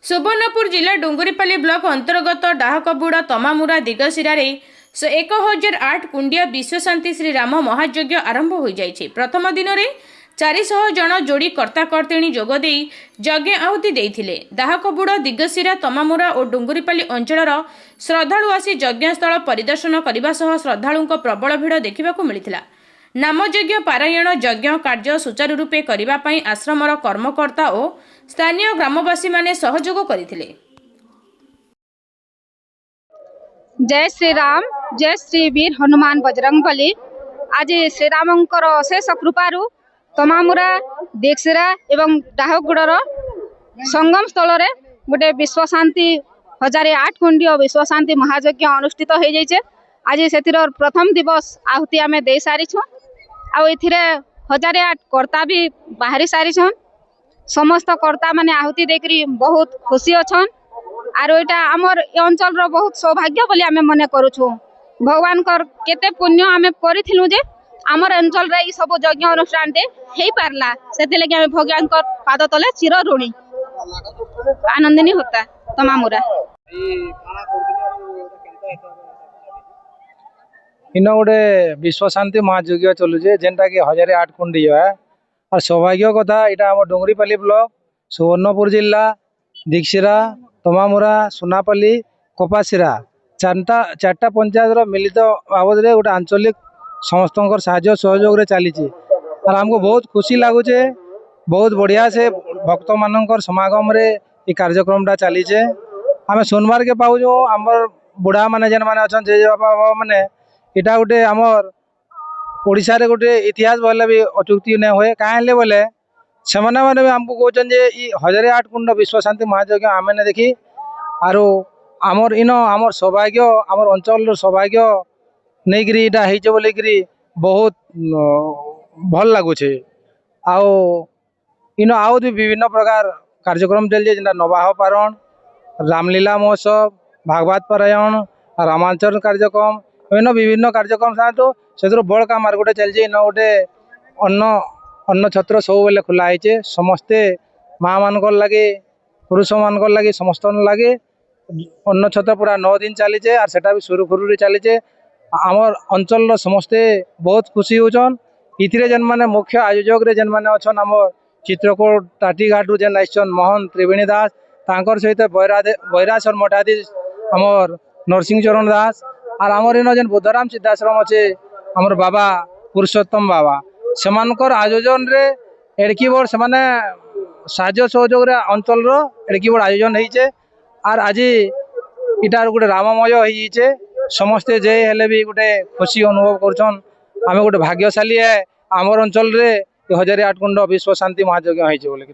सुवर्णपुर जिला डुंगरीपाली ब्लॉक अंतर्गत डाहकबुड़ा तमामुरा दिगसिरारे 1008 कुंडिया विश्वशांति श्री राम महायज्ञ आरंभ हो जाइए। प्रथम दिन में 400 जन जोड़ी कर्ताकर्तिणी जोगदे यज्ञ आहुति देइथिले। दाहकबुड़ा दिगसिरा तमामुरा और डुंगरीपाली अंचल श्रद्धालु आसी यज्ञस्थल परिदर्शन करने सह श्रद्धालुओं प्रबल भिड़ देखा मिलता। नामयज्ञ पारायण यज्ञ कार्य सुचारू रूपे करने आश्रमर कर्मकर्ता और स्थानीय ग्रामवासी माने सहयोग करथिले। जय श्री राम, जय श्री वीर हनुमान बजरंगबली। आज श्री रामंकर अशेष कृपारू तमामुरा दिगसिरा एवं डाहकबुड़ार संगम स्थल रे गोटे विश्व शांति 1008 कुंडी विश्व शांति महायज्ञ अनुष्ठित हो जाइए। आज से प्रथम दिवस आहुति आम दे सारी आउ 1008 कर्ता भी बाहरी सारी समस्त कर्ता माने आहुति देकरी बहुत खुशी अच्छन। आर एटा आमर अंचल रो बहुत सौभाग्य बोली आमे मने करूछु। भगवान कर केते पुण्य आमे करिथिलु जे आमर अंचल रे ई सब यज्ञ अनुष्ठान ते हेई पारला। सेते लगे आमे भगवान कर पाद तले चिर ऋणी आनंदिनी होता तमामुरा। इन गोटे विश्व शांति महायज्ञ चलुचे जेनटा कि 1008 कुंडी है। और सौभाग्य कथा यहाँ आम डुंगरीपाली ब्लॉक सुवर्णपुर जिला दिगसिरा तमामुरा सुनापाली कपासिरा चार्टा पंचायत मिलित बाबद गोटे आंचलिक समस्त साहाय्य सहयोग चली। और आमको बहुत खुशी लगुचे, बहुत बढ़िया से भक्त मान समागम रे ये कार्यक्रमटा चलीचे। आम सुनबार के पाऊँ आमर बुढ़ा माने जेन माने अच्छा जे बाबा माने इटा गोटे आमर ओडिशा रे गोटे इतिहास बोले भी अचुक्ति नहीं हुए कहीं बोले से मैंने भी आमको कहते जे 1008 कुंड विश्व शांति महायज्ञ आम ने देखी। आरो आमर इन आमर सौभाग्य आमर अंचल सौभाग्य नहीं करी इटा होइचे बोलिकी बहुत भल लगुचे। आओ इन आउ भी विभिन्न प्रकार कार्यक्रम चलছে जेनटा नवाह पारण, रामलीला महोत्सव, भागवत पारायण, रामांचल कार्यक्रम विभिन्न कार्यक्रम साथ से बड़ काम गोटे चलছে इन गोटे अन्न छत्र सब बेले खुला है। समस्ते माँ मान लगे पुरुष मान लगे समस्त लगे अन्न छत्र पूरा 9 दिन चलीचे। और सेटा भी सुरुखुरु चलीचे। आमर अंचल समस्ते बहुत खुशी होचन। इथिरे जेन माने मुख्य आयोजक रे जेन माने अछन आमर चित्रकोट टाटीघाटू जेन आइछन मोहन त्रिवेणी दास तांकर सहित बैरासर मठाधीश आमर नरसिंह चरण दास और आमर इन जेन बुद्धराम सिद्धाश्रम अच्छे आमर बाबा पुरुषोत्तम बाबा सेमानकर आयोजन रे एड़की बड़ से माने साहाय्य सहयोग रे अंचल रो एड़की बड़ आयोजन होइचे। और आज इटार गोटे राममय होइचे। समस्ते जे हेले भी गोटे खुशी अनुभव करछन। आमे गोटे भाग्यशाली है आमर अंचल रे 1008 कुंड विश्व शांति महायज्ञ होइचे बोले।